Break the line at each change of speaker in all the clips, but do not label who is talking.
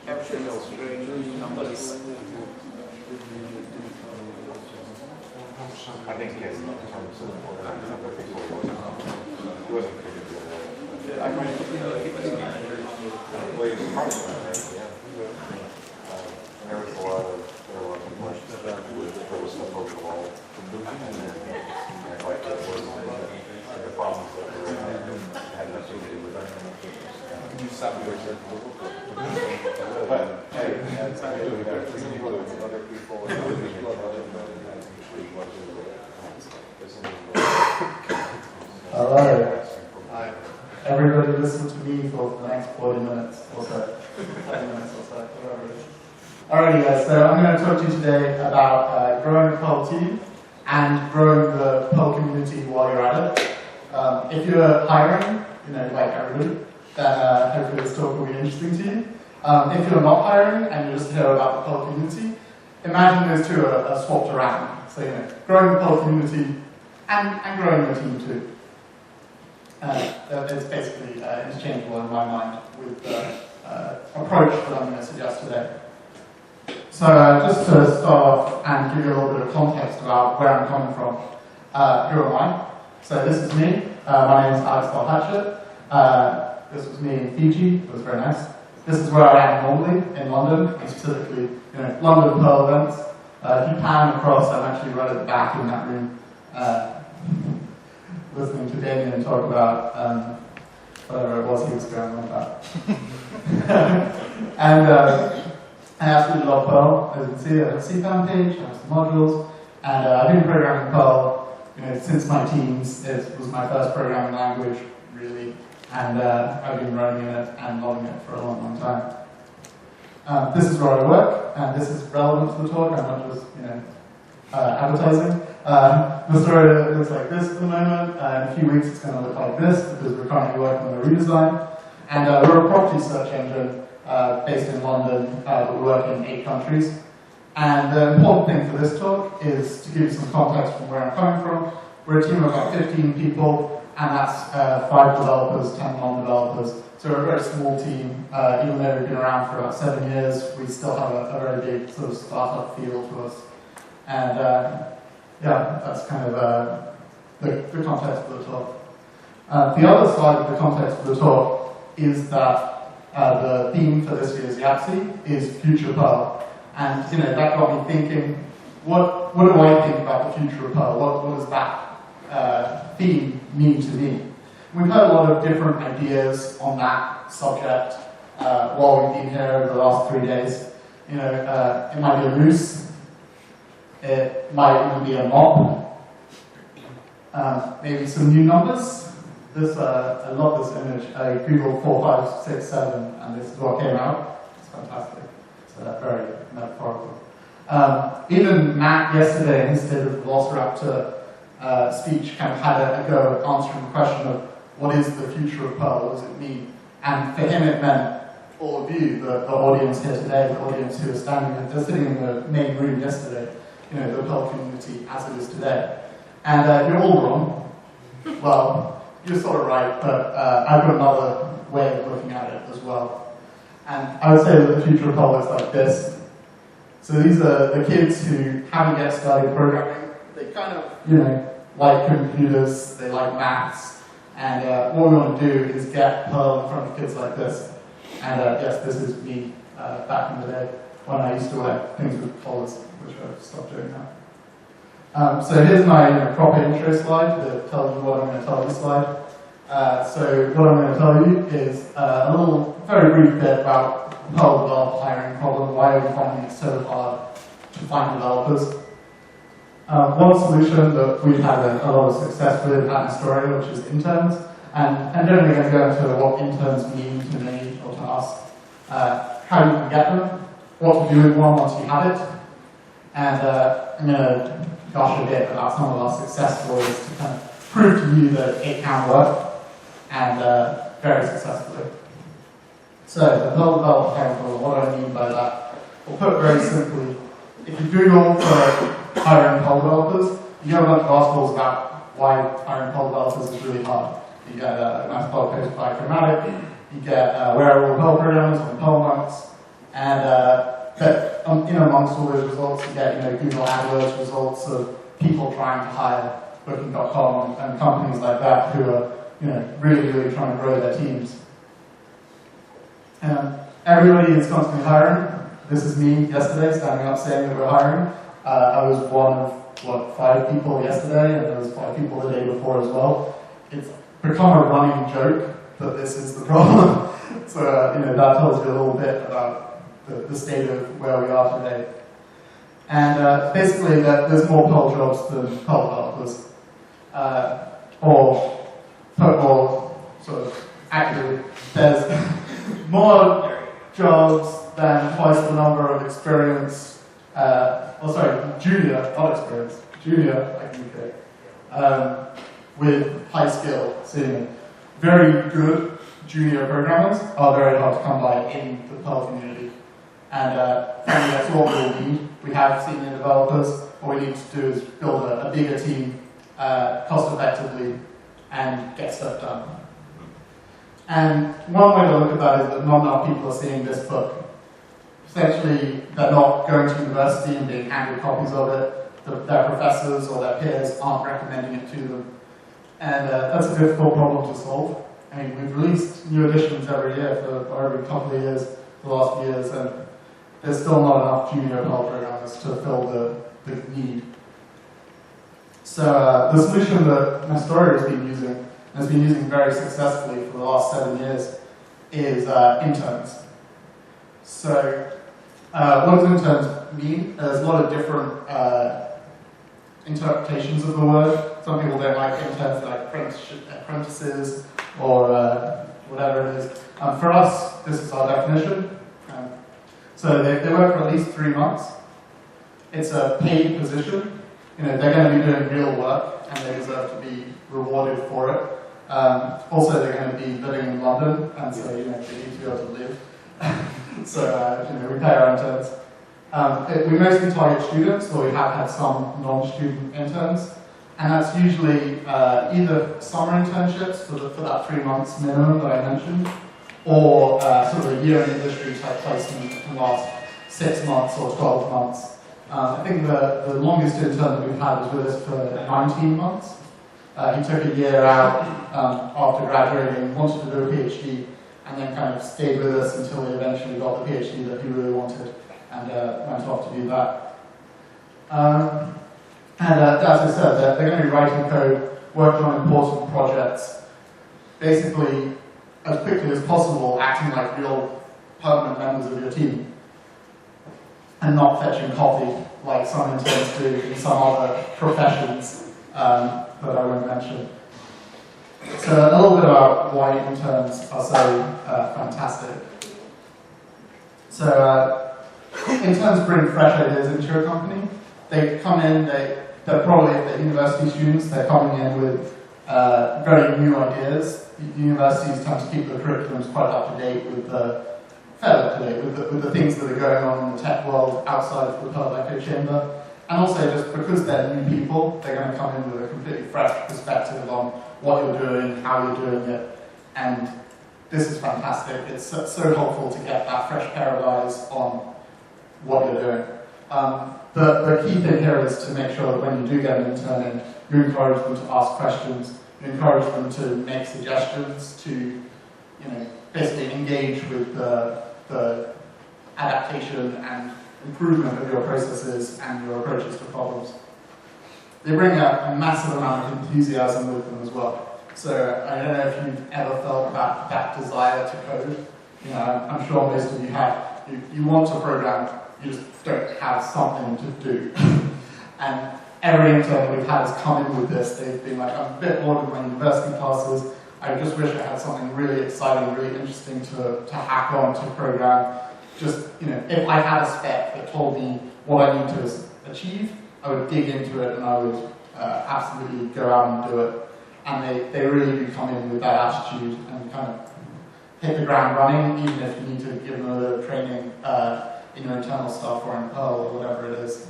Capturing those strange numbers.
I think yes, in terms of other people, he wasn't pretty good at it. I mean, well, he was part of that, yeah. There was a lot of questions about there was stuff over the wall. And then, like, the problems that were had nothing to do with that. But, hey, that's not doing that. We need other people.
All right. Everybody listen to me for the next 40 minutes or so. 30 minutes or so, whatever it is. Alrighty guys, so I'm going to talk to you today about growing a Perl team and growing the Perl community while you're at it. If you're hiring, like everybody, then hopefully this talk will be interesting to you. If you're not hiring and you just hear about the Perl community, imagine those two are swapped around. So, growing the Perl community and growing your team too. It's basically interchangeable in my mind with the approach that I'm going to suggest today. So just to start off and give you a little bit of context about where I'm coming from, who am I? So this is me. My name is Balhatchet. This was me in Fiji. It was very nice. This is where I am normally in London, and specifically, London Perl events. If you pan across, I'm actually right at the back in that room, listening to Damien talk about whatever it was he was going on about. And I absolutely love Perl. As you can see, I have a CFAN page, I have some modules, and I've been programming Perl since my teens. It was my first programming language, really, and I've been running in it and loving it for a long, long time. This is where I work, and this is relevant to the talk. I'm not just, advertising. The story looks like this at the moment. In a few weeks, it's going to look like this because we're currently working on a redesign. And we're a property search engine based in London, but we work in 8 countries. And the important thing for this talk is to give you some context from where I'm coming from. We're a team of about 15 people, and that's 5 developers, 10 non-developers. So we're a very small team. Even though we've been around for about 7 years, we still have a very big sort of startup feel to us. And that's kind of the context for the talk. The other side of the context for the talk is that the theme for this year's YAPC is Future Perl. And that got me thinking, what do I think about the future of Perl? What does that theme mean to me? We've heard a lot of different ideas on that subject while we've been here over the last 3 days. It might be a moose. It might even be a mob. Maybe some new numbers. I love this image. I googled 4, 5, 6, 7, and this is what came out. It's fantastic. It's very metaphorical. Even Matt yesterday in his State of the Velociraptor speech kind of had a go at answering the question of what is the future of Perl, what does it mean? And for him it meant all of you, the audience here today, the audience who are sitting in the main room yesterday, the Perl community as it is today. And you're all wrong. Well, you're sort of right, but I've got another way of looking at it as well. And I would say that the future of Perl is like this. So these are the kids who haven't yet started programming. They kind of, like computers, they like maths. And what we want to do is get Perl in front of kids like this. And yes, this is me back in the day when I used to wear things with collars, which I've stopped doing now. So here's my proper intro slide that tells you what I'm going to tell you slide. So what I'm going to tell you is a little, very brief bit about Perl developer hiring problem, why are we finding it so hard to find developers. One solution that we've had a lot of success with at Astoria, which is interns, and I'm generally going to go into what interns mean to me or to us, how you can get them, what to do with one once you have it, and I'm going to gush a bit about some of our success stories to kind of prove to you that it can work, and very successfully. So, the Perl developer hiring problem, what do I mean by that? Well, put very simply, if you Google for hiring Perl developers, you get a bunch of articles about why hiring Perl developers is really hard. You get a nice blog post by Chromatic, you get wearable Perl programs on Perl monks, and in amongst all those results, you get Google AdWords results of people trying to hire Booking.com and companies like that who are really trying to grow their teams. Everybody is constantly hiring. This is me yesterday standing up saying that we're hiring. I was one of 5 people yesterday, and there was 5 people the day before as well. It's become a running joke that this is the problem. So that tells you a little bit about the state of where we are today. And basically, there's more Perl jobs than Perl developers, or sort of accurately, there's more jobs than twice the number of experience. Junior, not experience, junior, I can say, with high skill. So, very good junior programmers are very hard to come by in the Perl community. And frankly, that's what we need. We have senior developers. What we need to do is build a bigger team cost effectively and get stuff done. And one way to look at that is that not enough people are seeing this book. Essentially, they're not going to university and being handed copies of it. Their professors or their peers aren't recommending it to them. And that's a difficult problem to solve. I mean, we've released new editions every year for every couple of years, the last few years, and there's still not enough junior Perl programmers to fill the need. So the solution that Nestori has been using very successfully for the last 7 years is Interns. So what does Interns mean? There's a lot of different interpretations of the word. Some people don't like interns, like apprentices or whatever it is. For us, this is our definition. So they work for at least 3 months. It's a paid position. They're going to be doing real work, and they deserve to be rewarded for it. Also, they're going to be living in London, and so they need to be able to live. So we pay our interns. We mostly target students, or we have had some non-student interns, and that's usually either summer internships for that 3 months minimum that I mentioned, or sort of a year in industry type placement that can last 6 months or 12 months. I think the longest intern that we've had was with us for 19 months. He took a year out after graduating, wanted to do a PhD, and then kind of stayed with us until he eventually got the PhD that he really wanted, and went off to do that. As I said, they're going to be writing code, working on important projects, basically as quickly as possible, acting like real permanent members of your team, and not fetching coffee like some interns do in some other professions that I won't mention. So a little bit about why interns are so fantastic. So interns bring fresh ideas into your company. They come in, they're probably, if they're university students, they're coming in with very new ideas. Universities tend to keep the curriculums quite up to date with the things that are going on in the tech world outside of the Perl echo chamber. And also, just because they're new people, they're going to come in with a completely fresh perspective on what you're doing, how you're doing it, and this is fantastic. It's so helpful to get that fresh pair of eyes on what you're doing. The key thing here is to make sure that when you do get an intern in, you encourage them to ask questions, you encourage them to make suggestions, to basically engage with the adaptation and improvement of your processes and your approaches to problems. They bring a massive amount of enthusiasm with them as well. So I don't know if you've ever felt that desire to code. I'm sure most of you have. You want to program, you just don't have something to do. And every intern we've had has come in with this. They've been like, I'm a bit bored with my university classes. I just wish I had something really exciting, really interesting to hack on, to program. Just, if I had a spec that told me what I need to achieve, I would dig into it and I would absolutely go out and do it. And they really do come in with that attitude and kind of hit the ground running, even if you need to give them a little training in your internal stuff or in Perl or whatever it is.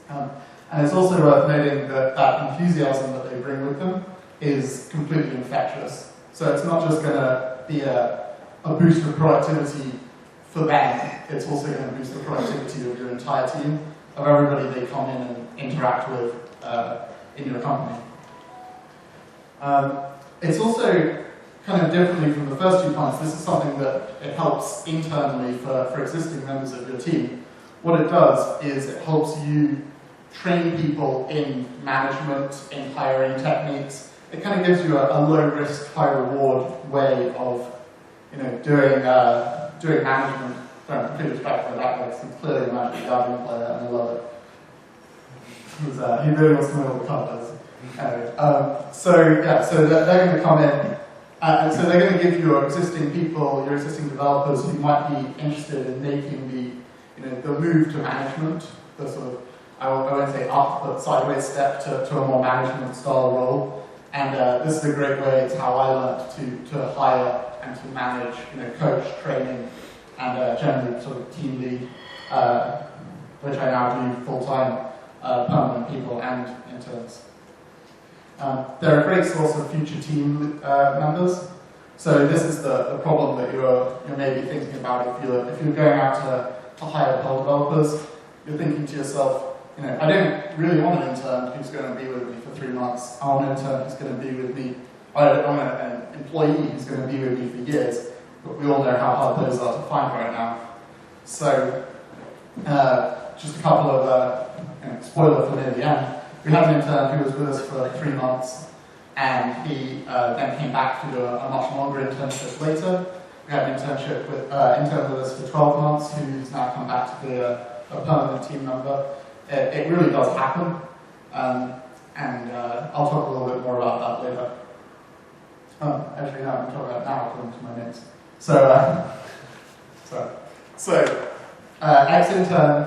And it's also worth noting that that enthusiasm that they bring with them is completely infectious. So it's not just going to be a a boost of productivity for them. It's also going to boost the productivity of your entire team, of everybody they come in and interact with in your company. It's also kind of differently from the first 2 points. This is something that it helps internally for existing members of your team. What it does is it helps you train people in management, in hiring techniques. It kind of gives you a low-risk, high-reward way of, doing management. Don't completely respect for that, but it's clearly a Magic the Gathering player, and I love it. He really wants to know what the card does. Anyway, so they're going to come in, and so they're going to give your existing people, your existing developers who might be interested in making the move to management, the sort of, I won't say up, but sideways step to a more management style role. And this is a great way. It's how I learned to hire and to manage, coach, training, and generally sort of team lead, which I now do full-time, permanent people and interns. They're a great source of future team members. So this is the problem that you're maybe thinking about if you're going out to hire Perl developers. You're thinking to yourself, I don't really want an intern who's going to be with me for 3 months. I want an intern who's going to be with me. I want an employee who's going to be with me for years. But we all know how hard those are to find right now. So, just a couple of spoiler for near the end. We had an intern who was with us for 3 months, and he then came back to do a much longer internship later. We had an intern with us for 12 months, who's now come back to be a permanent team member. It really does happen, and I'll talk a little bit more about that later. Actually, no, I'm talking about now according to my notes. So ex-intern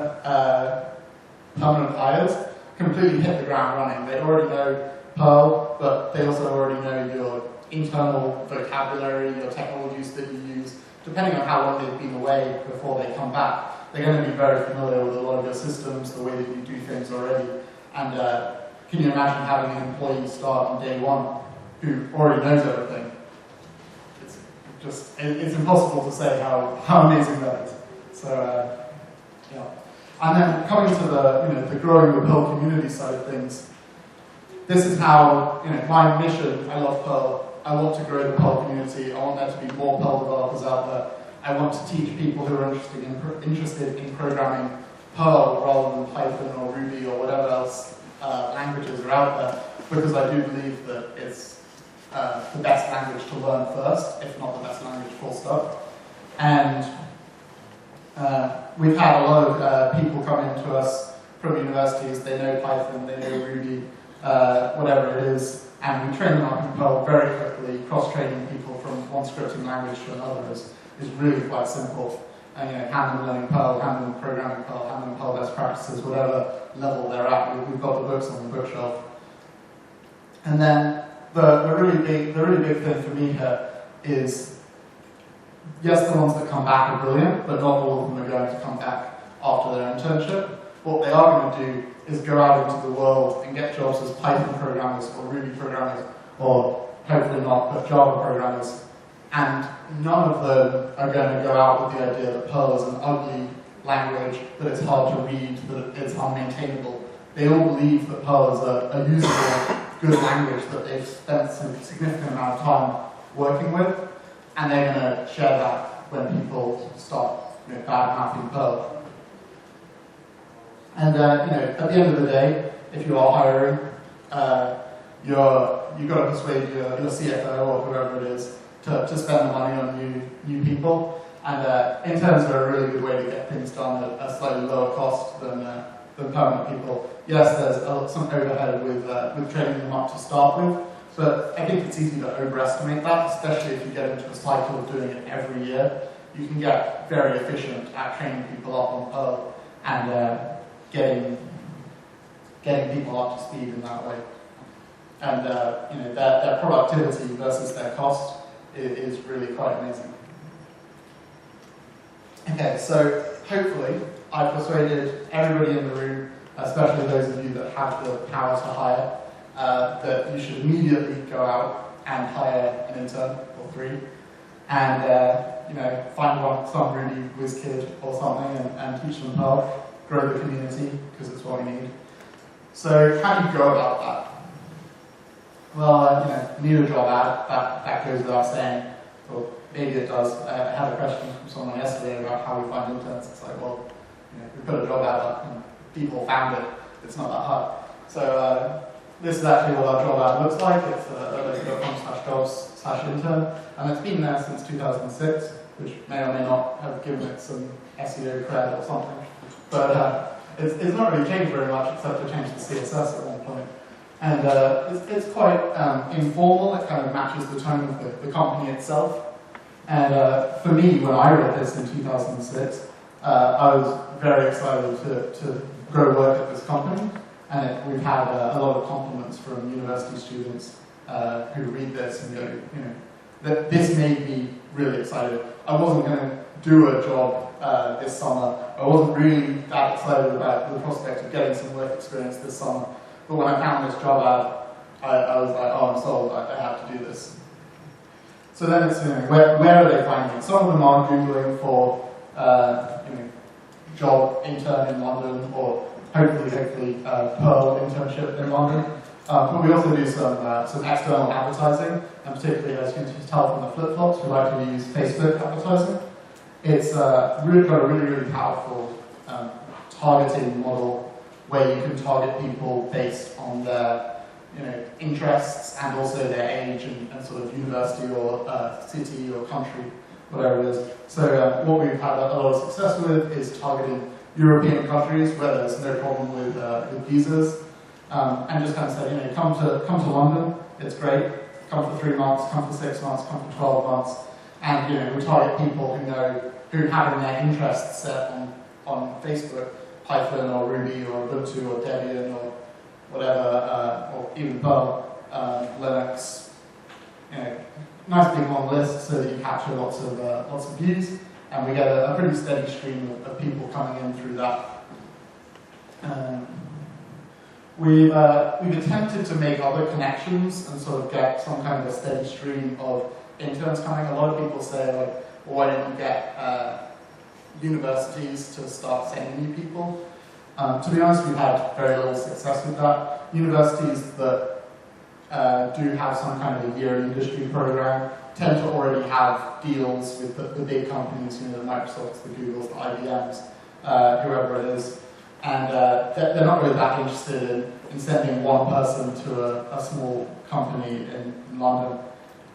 permanent hires completely hit the ground running. They already know Perl, but they also already know your internal vocabulary, your technologies that you use. Depending on how long they've been away before they come back, they're going to be very familiar with a lot of your systems, the way that you do things already. And can you imagine having an employee start on day 1 who already knows everything? It's impossible to say how amazing that is. So, yeah. And then coming to the growing the Perl community side of things, this is how, my mission, I love Perl. I want to grow the Perl community. I want there to be more Perl developers out there. I want to teach people who are interested in programming Perl rather than Python or Ruby or whatever else languages are out there, because I do believe that it's the best language to learn first, if not the best language, full stop. And we've had a lot of people come into us from universities. They know Python, they know Ruby, whatever it is, and we train them up in Perl very quickly. Cross-training people from one scripting language to another is really quite simple. And hand them learning Perl, hand them programming Perl, hand them Perl best practices, whatever level they're at. We've got the books on the bookshelf. And then the really big thing for me here is, yes, the ones that come back are brilliant, but not all of them are going to come back after their internship. What they are going to do is go out into the world and get jobs as Python programmers or Ruby programmers, or hopefully not, but Java programmers. And none of them are going to go out with the idea that Perl is an ugly language, that it's hard to read, that it's unmaintainable. They all believe that Perl is a usable, good language that they've spent some significant amount of time working with, and they're going to share that when people start bad-mouthing Perl. And at the end of the day, if you are hiring, you've got to persuade your CFO or whoever it is to spend the money on new people. And interns are a really good way to get things done at a slightly lower cost than permanent people. Yes, there's some overhead with training them up to start with, but I think it's easy to overestimate that, especially if you get into a cycle of doing it every year. You can get very efficient at training people up on Perl and getting people up to speed in that way. And their productivity versus their cost is really quite amazing. Okay, so hopefully I've persuaded everybody in the room, especially those of you that have the power to hire, that you should immediately go out and hire an intern or 3. and find some Ruby whiz kid or something and teach them Perl, grow the community, because it's what we need. So how do you go about that? Well, you need a job ad, that goes without saying, or maybe it does. I had a question from someone yesterday about how we find interns. It's like, well, we put a job ad up and people found it. It's not that hard. So this is actually what our job ad looks like. It's localcom/jobs/intern, and it's been there since 2006, which may or may not have given it some SEO cred or something. But it's not really changed very much, except to change the CSS at one point. And it's quite informal. It kind of matches the tone of the company itself. And for me, when I read this in 2006, I was very excited to go work at this company. And we've had a lot of compliments from university students who read this and go, that this made me really excited. I wasn't going to do a job this summer. I wasn't really that excited about the prospect of getting some work experience this summer. But when I found this job ad, I was like, oh, I'm sold, I have to do this. So then it's, where are they finding it? Some of them are Googling for, job intern in London, or hopefully Perl internship in London. But we also do some external advertising, and particularly, as you can tell from the flip-flops, we like to use Facebook advertising. It's really got a really powerful targeting model where you can target people based on their interests and also their age and sort of university or city or country, whatever it is. So what we've had a lot of success with is targeting European countries where there's no problem with visas, and just kind of say, come to London, it's great. Come for 3 months, come for 6 months, come for 12 months, and we target people who have in their interests set on Facebook, Python or Ruby or Ubuntu or Debian or whatever, or even Perl, Linux. Nice big long list so that you capture lots of views, and we get a pretty steady stream of people coming in through that. We've attempted to make other connections and sort of get some kind of a steady stream of interns coming. A lot of people say, like, well, why don't you get universities to start sending you people? To be honest, we've had very little success with that. Universities that do have some kind of a year industry program tend to already have deals with the big companies, the Microsofts, the Googles, the IBMs, whoever it is. And they're not really that interested in sending one person to a small company in London.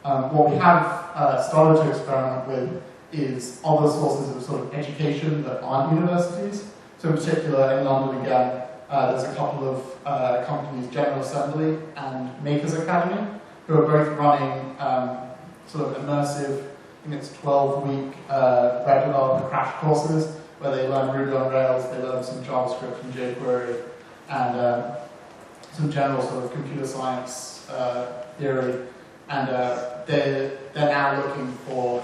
What we have started to experiment with is other sources of sort of education that aren't universities. So in particular, in London again, there's a couple of companies, General Assembly and Makers Academy, who are both running sort of immersive, I think it's 12-week web developer crash courses, where they learn Ruby on Rails, they learn some JavaScript and jQuery, and some general sort of computer science theory. And they're now looking for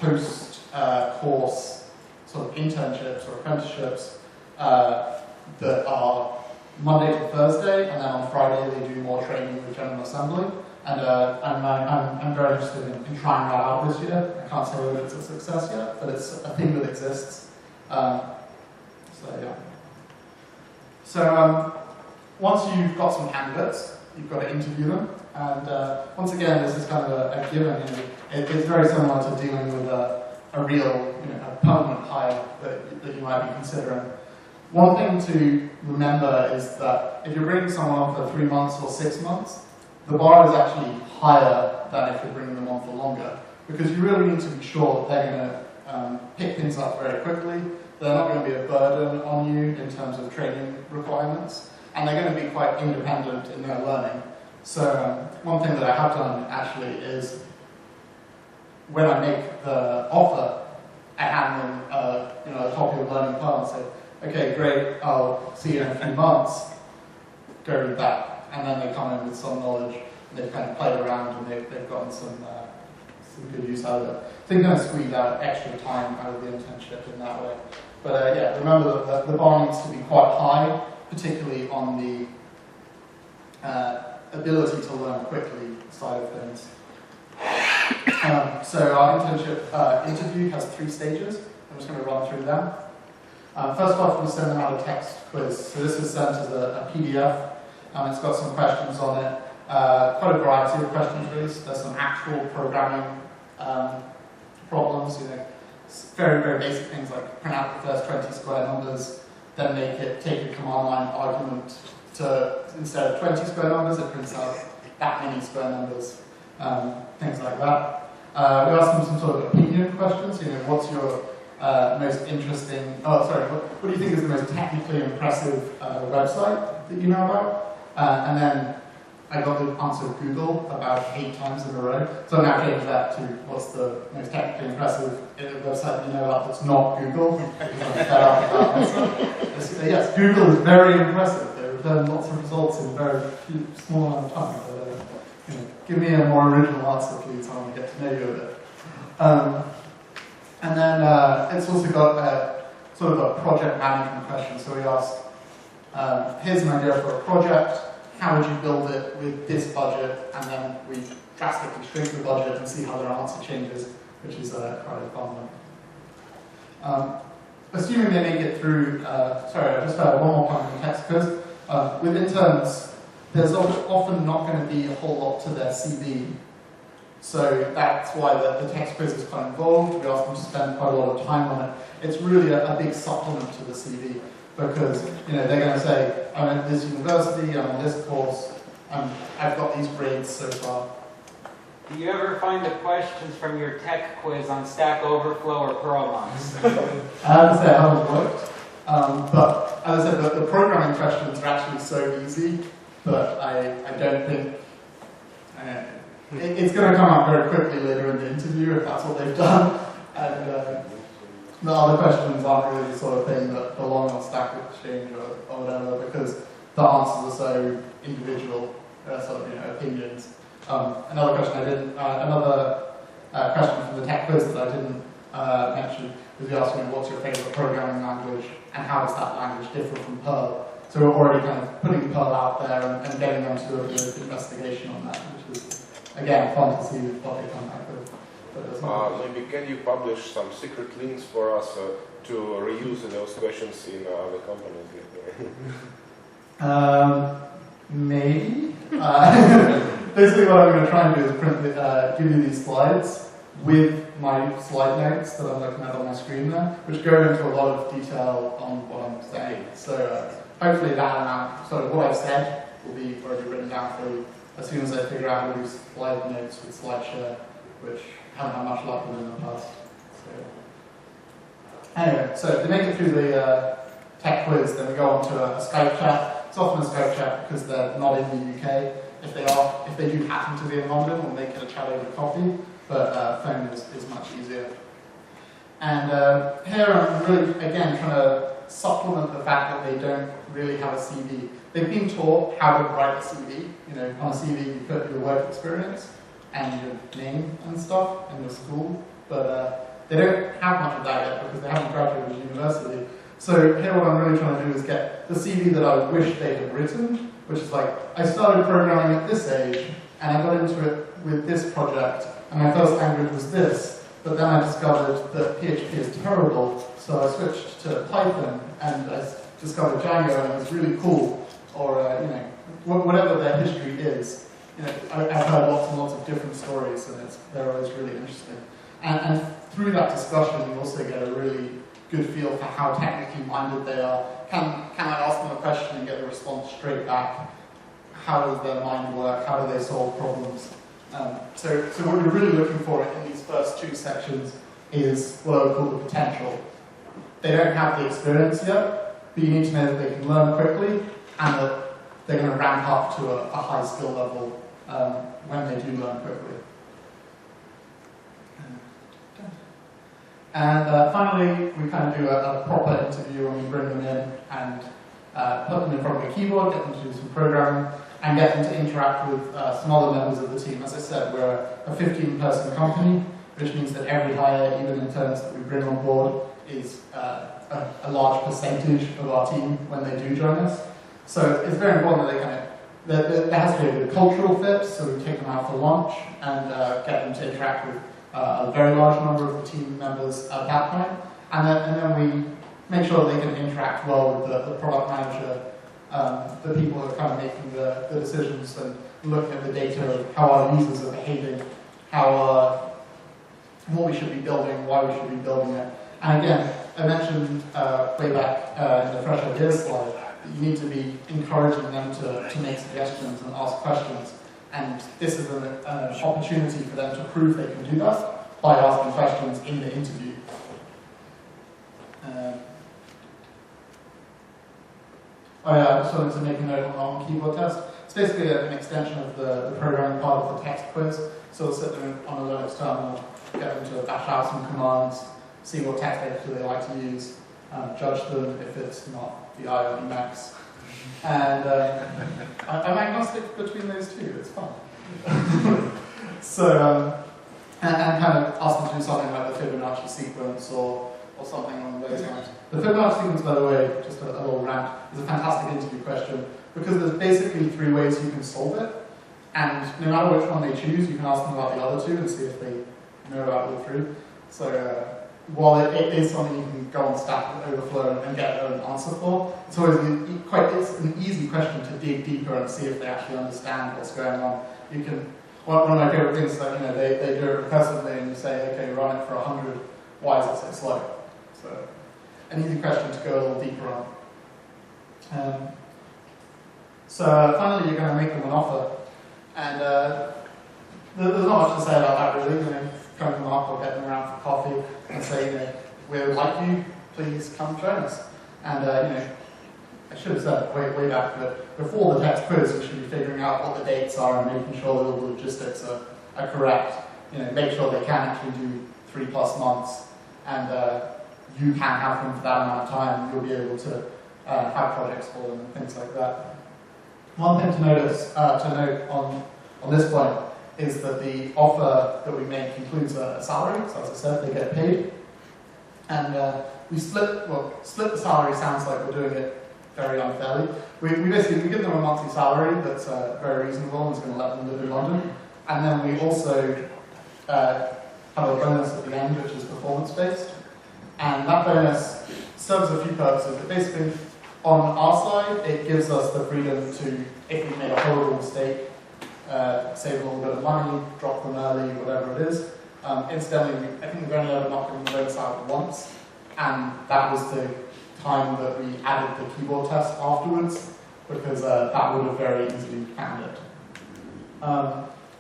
post-course sort of internships or apprenticeships that are Monday to Thursday, and then on Friday they do more training with General Assembly. And I'm very interested in trying that out this year. I can't say whether it's a success yet, but it's a thing that exists. So once you've got some candidates, you've got to interview them. And once again, this is kind of a given. It's very similar to dealing with a real, a permanent hire that you might be considering. One thing to remember is that if you're bringing someone on for 3 months or 6 months, the bar is actually higher than if you're bringing them on for longer, because you really need to be sure that they're going to pick things up very quickly. They're not going to be a burden on you in terms of training requirements, and they're going to be quite independent in their learning. So one thing that I have done actually is when I make the offer, I hand them a copy of Learning Perl and say, okay, great, I'll see you in a few months, go with that. And then they come in with some knowledge, and they've kind of played around, and they've gotten some good use out of it. So you're going to squeeze out extra time out of the internship in that way. But yeah, remember that the bar needs to be quite high, particularly on the ability to learn quickly side of things. So our internship interview has 3 stages. I'm just going to run through them. First off, we send them out a text quiz. So this is sent as a PDF. It's got some questions on it. Quite a variety of questions, really. So there's some actual programming problems, very, very basic things like print out the first 20 square numbers, then take a command line argument to, instead of 20 square numbers, it prints out that many square numbers, things like that. We asked them some sort of opinion questions, what's your most interesting, what do you think is the most technically impressive website that you know about? And then I got the answer of Google about 8 times in a row. So I've now changed that to what's the most technically impressive website that you know about that's not Google. Because I'm fed up about myself. Yes, Google is very impressive. They return lots of results in very small amount of time. But, give me a more original answer, please. I want to get to know you a bit. And then it's also got sort of a project management question. So we asked, here's an idea for a project. How would you build it with this budget? And then we drastically shrink the budget and see how their answer changes, which is quite a fun one. Assuming they make it through, sorry, I just had one more point on the text quiz. With interns, there's often not going to be a whole lot to their CV. So that's why the text quiz is quite involved. We ask them to spend quite a lot of time on it. It's really a big supplement to the CV. Because they're going to say, I'm at this university, I'm on this course, I've got these grades so far.
Do you ever find the questions from your tech quiz on Stack Overflow or Perl months?
I have to say I haven't worked, but as I said, the programming questions are actually so easy, but I don't think it's going to come out very quickly later in the interview if that's what they've done. And the other questions aren't really the sort of thing that belong on Stack Exchange or whatever, because the answers are so individual, sort of opinions. Another question another question from the tech quiz that I didn't mention was we asked what's your favorite programming language and how does that language differ from Perl? So we're already kind of putting Perl out there and getting them to do a bit of investigation on that, which is again fun to see what they come back with.
Maybe can you publish some secret links for us to reuse those questions in other companies?
Maybe. Basically what I'm going to try and do is give you these slides with my slide notes that I'm looking at on my screen there, which go into a lot of detail on what I'm saying. So hopefully that amount, sort of what I've said, will be already written down for you as soon as I figure out how to do slide notes with SlideShare, which haven't had much luck with in the past. So anyway, so if they make it through the tech quiz, then we go on to a Skype chat. It's often a Skype chat because they're not in the UK. If they do happen to be in London, we'll make it a chat over coffee, but phone is much easier. And here I'm really, again, trying to supplement the fact that they don't really have a CV. They've been taught how to write a CV. On a CV you put your work experience and your name and stuff in your school, but they don't have much of that yet because they haven't graduated university. So here what I'm really trying to do is get the CV that I wish they had written, which is like, I started programming at this age, and I got into it with this project, and my first language was this, but then I discovered that PHP is terrible, so I switched to Python, and I discovered Django, and it was really cool, or whatever their history is. I've heard lots and lots of different stories, and they're always really interesting. And through that discussion, you also get a really good feel for how technically minded they are. Can I ask them a question and get the response straight back? How does their mind work? How do they solve problems? So what you're really looking for in these first 2 sections is what I would call the potential. They don't have the experience yet, but you need to know that they can learn quickly and that they're going to ramp up to a high skill level when they do learn quickly. And finally, we kind of do a proper interview when we bring them in and put them in front of a keyboard, get them to do some programming, and get them to interact with some other members of the team. As I said, we're a 15-person company, which means that every hire, even interns that we bring on board, is a large percentage of our team when they do join us. So it's very important that they kind of there has to be a good cultural fit, so we take them out for lunch and get them to interact with a very large number of the team members at that point. And then we make sure they can interact well with the product manager, the people who are kind of making the decisions and looking at the data of how our users are behaving, what we should be building, why we should be building it. And again, I mentioned way back in the Fresh Ideas slide that you need to be encouraging them to make suggestions and ask questions. And this is an opportunity for them to prove they can do that by asking questions in the interview. I just wanted to make a note on keyboard test. It's basically an extension of the programming part of the text quiz. So we'll sit them on a Linux terminal, get them to bash out some commands, see what text editor they like to use, judge them if it's not the I or Emacs. And I'm agnostic between those two, it's fun. So, and kind of ask them to do something like the Fibonacci sequence or something along those lines. The Fibonacci sequence, by the way, just a little rant, is a fantastic interview question because there's basically 3 ways you can solve it. And no matter which one they choose, you can ask them about the other 2 and see if they know about all 3. So while it is something you can go on Stack Overflow and get an answer for, it's always it's an easy question to dig deeper and see if they actually understand what's going on. You can, one of my favorite things is that they do it recursively and you say, okay, run it for 100, why is it so slow? So an easy question to go a little deeper on. So finally you're going to make them an offer. And there's not much to say about that really. Phone them up or get them around for coffee and say, we would like you, please come join us. And I should have said way back that before the text quiz, we should be figuring out what the dates are and making sure that all the logistics are correct. Make sure they can actually do 3+ months, and you can have them for that amount of time. You'll be able to have projects for them and things like that. One thing to note on this point is that the offer that we make includes a salary, so as I said, they get paid. And we split the salary sounds like we're doing it very unfairly. We basically give them a monthly salary that's very reasonable and is going to let them live in London. And then we also have a bonus at the end, which is performance-based. And that bonus serves a few purposes. It basically, on our side, it gives us the freedom to, if we made a horrible mistake, save a little bit of money, drop them early, whatever it is. Incidentally, I think we've only ever knocked them bonus out once, and that was the time that we added the keyboard test afterwards, because that would have very easily canned it.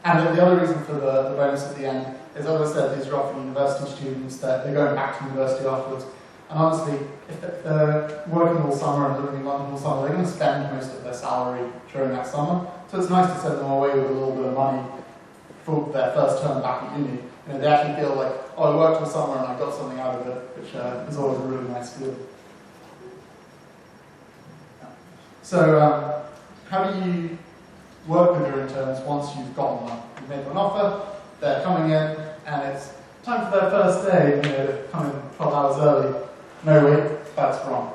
And the other reason for the bonus at the end is, as I said, these are often university students that they're going back to university afterwards. And honestly, if they're working all summer and living in London all summer, they're going to spend most of their salary during that summer. So it's nice to send them away with a little bit of money for their first term back at uni. They actually feel like, oh, I worked all summer and I got something out of it, which is always a really nice feeling. So how do you work with your interns once you've gotten them? You've made them an offer, they're coming in, and it's time for their first day. They're coming 12 hours early. No, wait, that's wrong.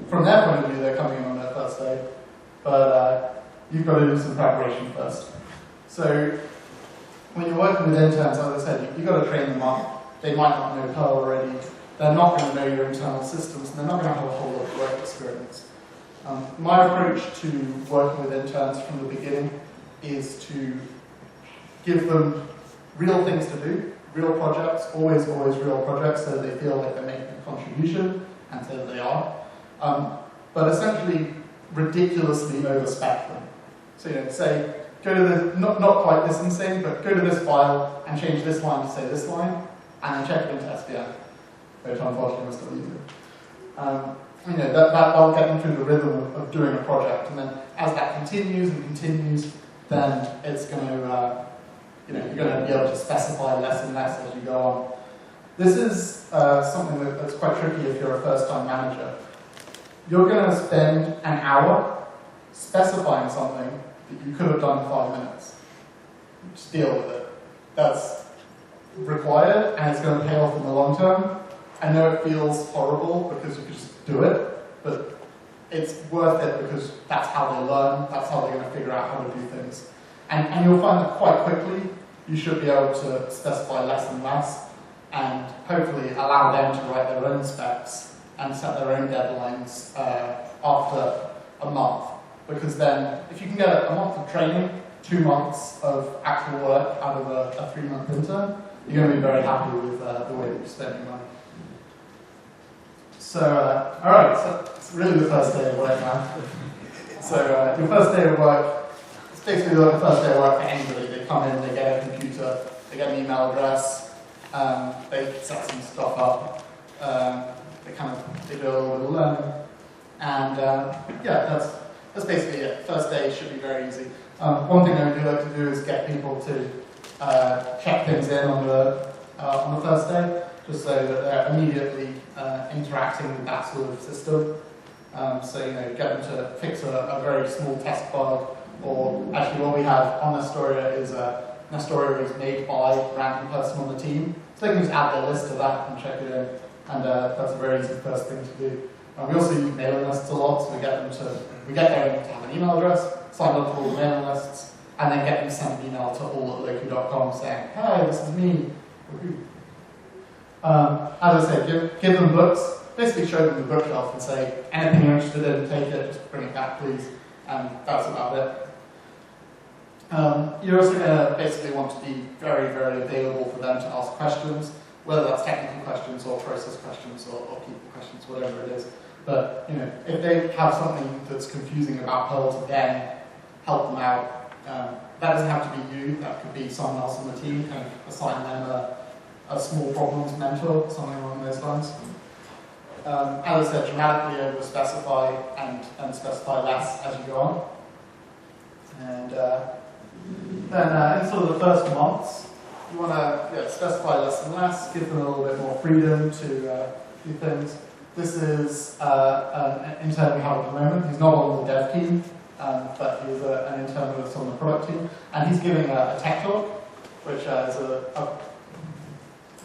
From their point of view, they're coming in on their first day, but you've got to do some preparation first. So when you're working with interns, as I said, you've got to train them up. They might not know Perl already. They're not going to know your internal systems, and they're not going to have a whole lot of work experience. My approach to working with interns from the beginning is to give them real things to do, real projects, always real projects, so they feel like they're making a contribution, and so they are. But essentially, ridiculously overspec them. So say, go to the, not quite this insane, but go to this file and change this line to say this line, and then check it into SVN, which unfortunately we're still using. That'll get them through the rhythm of doing a project, and then as that continues and continues, then it's going to, you're going to be able to specify less and less as you go on. This is something that's quite tricky if you're a first-time manager. You're going to spend an hour specifying something that you could have done in 5 minutes. Just deal with it. That's required, and it's going to pay off in the long term. I know it feels horrible because you could just do it, but it's worth it because that's how they learn, that's how they're going to figure out how to do things. And you'll find that quite quickly you should be able to specify less and less, and hopefully allow them to write their own specs and set their own deadlines after a month. Because then, if you can get a month of training, 2 months of actual work out of a 3-month intern, you're going to be very happy with the way that you spend your money. So, alright, so it's really the first day of work now. So, your first day of work, it's basically the first day of work for anybody. They come in, they get a computer, they get an email address, they set some stuff up, they do a little bit of learning, and yeah, that's basically it. First day should be very easy. One thing I do like to do is get people to check things in on the first day, just so that they're immediately interacting with that sort of system. So, get them to fix a very small test bug, or actually what we have on Astoria is Astoria is made by a random person on the team. So they can just add their list to that and check it in, and that's a very easy first thing to do. We also use mailing lists a lot, so we get them to have an email address, sign up for all the mailing lists, and then get them to send an email to all@loku.com saying, "Hi, this is me." As I said, give them books. Basically show them the bookshelf and say, anything you're interested in, take it, just bring it back, please. And that's about it. You're also going to basically want to be very, very available for them to ask questions, whether that's technical questions or process questions or people questions, whatever it is. But if they have something that's confusing about Perl to them, help them out. That doesn't have to be you. That could be someone else on the team. Kind of assign them a small problems mentor, something along those lines. As I said, dramatically over-specify and specify less as you go on. And then in sort of the first months, you want to specify less and less, give them a little bit more freedom to do things. This is an intern we have at the moment. He's not on the dev team, but he's an intern with us on the product team. And he's giving a tech talk, which is a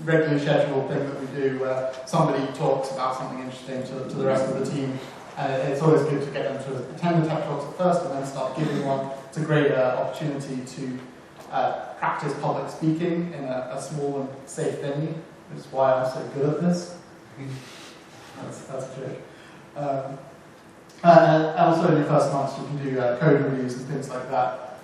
regularly scheduled thing that we do where somebody talks about something interesting to the rest of the team. And it's always good to get them to attend the tech talks at first and then start giving one. It's a great opportunity to practice public speaking in a small and safe venue, which is why I'm so good at this. That's a joke. And also in your first months you can do code reviews and things like that.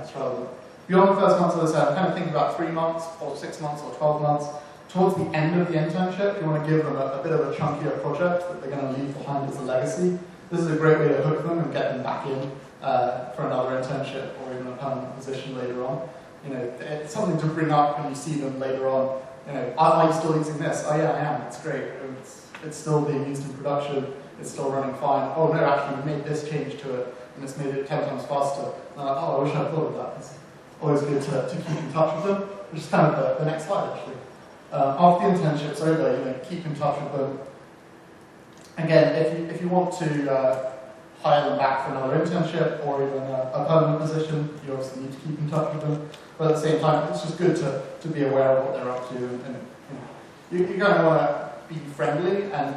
It's relevant. Beyond the first months, as I said, I'm kind of thinking about 3 months, or 6 months, or 12 months. Towards the end of the internship, you want to give them a bit of a chunkier project that they're going to leave behind as a legacy. This is a great way to hook them and get them back in for another internship or even a permanent position later on. It's something to bring up when you see them later on. Are you still using this? Oh yeah, I am. It's great. It's still being used in production. It's still running fine. Oh no, actually we made this change to it, and it's made it 10 times faster. And I'm like, oh, I wish I'd thought of that. It's always good to keep in touch with them, which is kind of the next slide actually. After the internship's over, keep in touch with them. Again, if you want to hire them back for another internship or even a permanent position, you obviously need to keep in touch with them. But at the same time, it's just good to be aware of what they're up to. And you're going to want to be friendly, and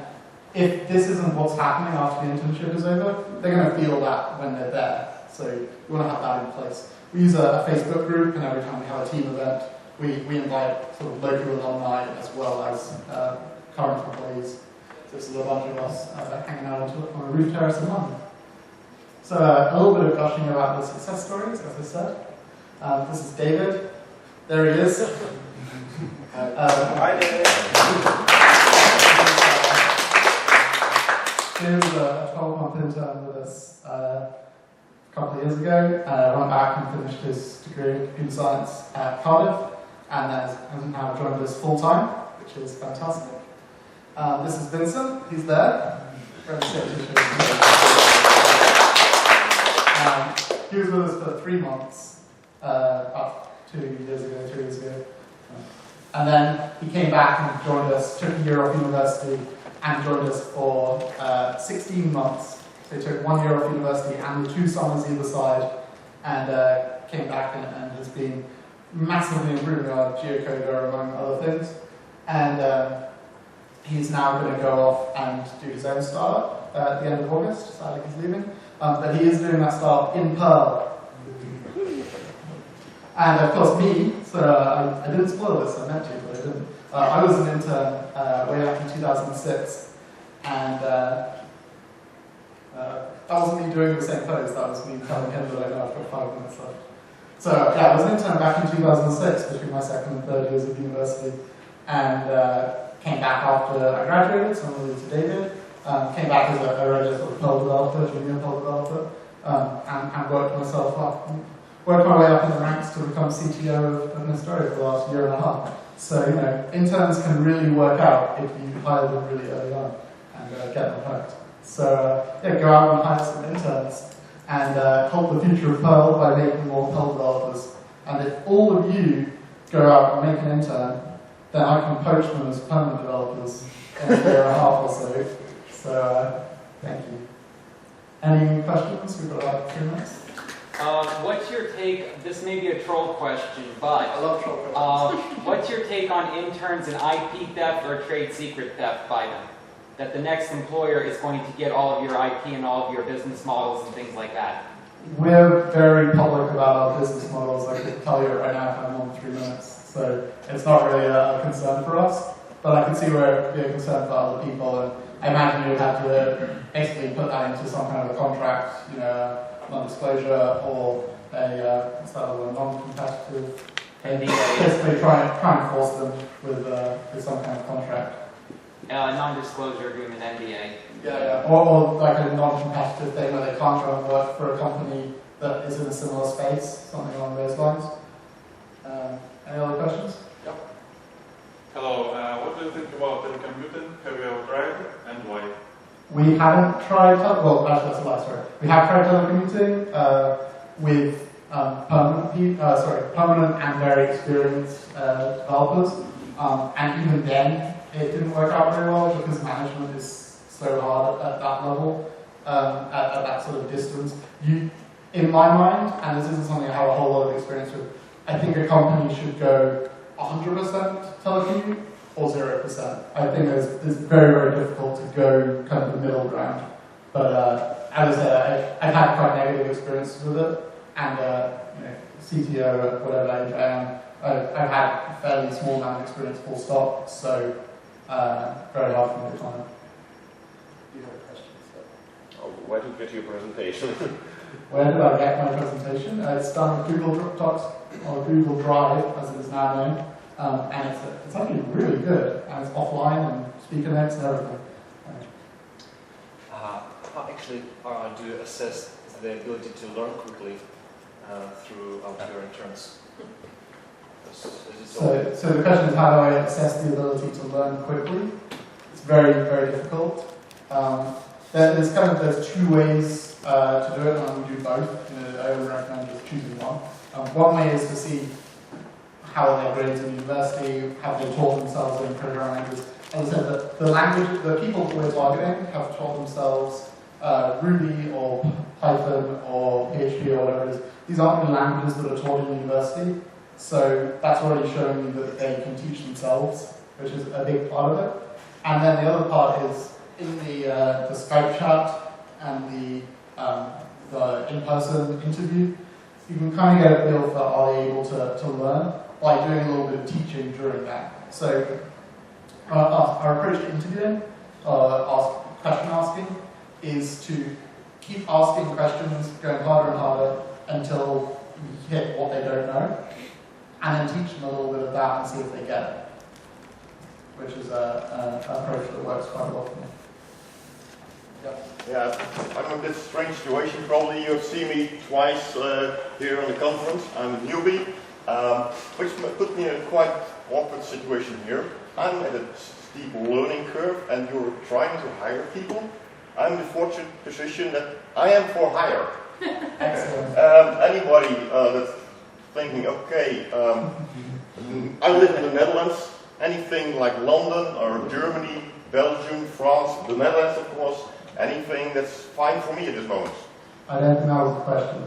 if this isn't what's happening after the internship is over, they're going to feel that when they're there. So you want to have that in place. We use a Facebook group, and every time we have a team event, we invite sort of local alumni as well as current employees. So this is a bunch of us hanging out on a roof terrace in London. So a little bit of gushing about the success stories, as I said. This is David. There he is.
Hi, David.
He was a 12-month intern with us a couple of years ago. Went back and finished his degree in computer science at Cardiff, and has now joined us full-time, which is fantastic. This is Vincent. He's there. He was with us for 3 months, about 2 years ago, 3 years ago. And then he came back and joined us, took a year off university, and joined us for 16 months. So he took 1 year off university and 2 summers either side, and came back and has been massively improving our geocoder, among other things. And he's now going to go off and do his own startup. at the end of August. Sadly, he's leaving. But he is doing that startup in Perl. And of course, me, so I didn't spoil this, I meant to, but I didn't. I was an intern way back in 2006. And that wasn't me doing the same pose, that was me telling him that I know I've got 5 minutes left. So yeah, I was an intern back in 2006 between my second and third years of university, and came back after I graduated, similarly to David. Came back as a regular sort of Perl developer, junior Perl developer, and worked myself up, worked my way up in the ranks to become CTO of Nestoria for the last year and a half. So, you know, interns can really work out if you hire them really early on and get them hooked. So, yeah, go out and hire some interns and help the future of Perl by making more Perl developers. And if all of you go out and make an intern, then I can poach them as permanent developers in a year and a half or so. So, thank you. Any questions? We've got about 3 minutes.
What's your take, this may be a troll question, but
I love troll questions.
what's your take on interns and IP theft or trade secret theft by them? That the next employer is going to get all of your IP and all of your business models and things like that?
We're very public about our business models. I can tell you it right now if I'm on 3 minutes. So it's not really a concern for us, but I can see where it would be a concern for other people. And I imagine you'd have to basically put that into some kind of a contract, you know, non-disclosure or a non-competitive. Basically try and force them with some kind of contract.
Non-disclosure agreement, NDA.
Yeah. Or like a non-competitive thing where they can't go and work for a company that is in a similar space, something along those lines. Any other questions?
Yep. Hello, what do you think about telecommuting? Have you ever tried it, and why?
We haven't tried, well, actually that's the last story. We have tried telecommuting with permanent and very experienced developers. And even then, it didn't work out very well because management is so hard at that level, at that sort of distance. In my mind, and this isn't something I have a whole lot of experience with, I think a company should go 100% telecommute or 0%. I think it's very, very difficult to go kind of the middle ground. But as I said, I've had quite negative experiences with it, and CTO at whatever age I am, I've had a fairly small amount of experience full stop, so very hard for me to comment. Do you have questions?
Where did you get your presentation?
Where did I get my presentation? It's done with Google Docs or Google Drive, as it is now known, and it's actually really good, and it's offline and speaker notes and everything.
How actually do you assess the ability to learn quickly throughout your interns?
So the question is, how do I assess the ability to learn quickly? It's very, very difficult. There's 2 ways to do it, and we do both. I would recommend just choosing one. One way is to see how they're graded in university, how they taught themselves in programming languages. As I said, the people who we're targeting have taught themselves Ruby or Python or PHP or whatever it is. These aren't really languages that are taught in university, so that's already showing you that they can teach themselves, which is a big part of it. And then the other part is in the Skype chat and the in-person interview, you can kind of get a feel for are they able to learn by doing a little bit of teaching during that. So our approach to interviewing, question asking, is to keep asking questions, going harder and harder until you hit what they don't know, and then teach them a little bit of that and see if they get it, which is an approach that works quite well for me.
Yeah, I'm in a bit strange situation. Probably you've seen me twice here on the conference. I'm a newbie, which put me in a quite awkward situation here. I'm at a steep learning curve, and you're trying to hire people. I'm in the fortunate position that I am for hire.
Excellent.
Anybody that's thinking, okay, I live in the Netherlands, anything like London or Germany, Belgium, France, the Netherlands, of course, anything that's fine for me at this moment.
I don't think that was the question.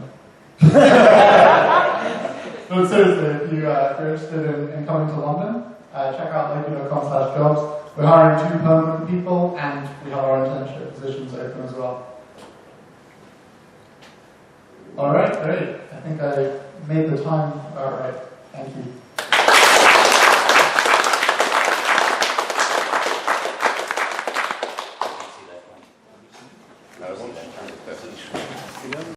No, seriously, if you're interested in coming to London, check out loki.com/jobs. We're hiring 2 permanent people, and we have our internship positions open as well. All right, great. I think I made the time. All right, thank you.
I want to turn the message.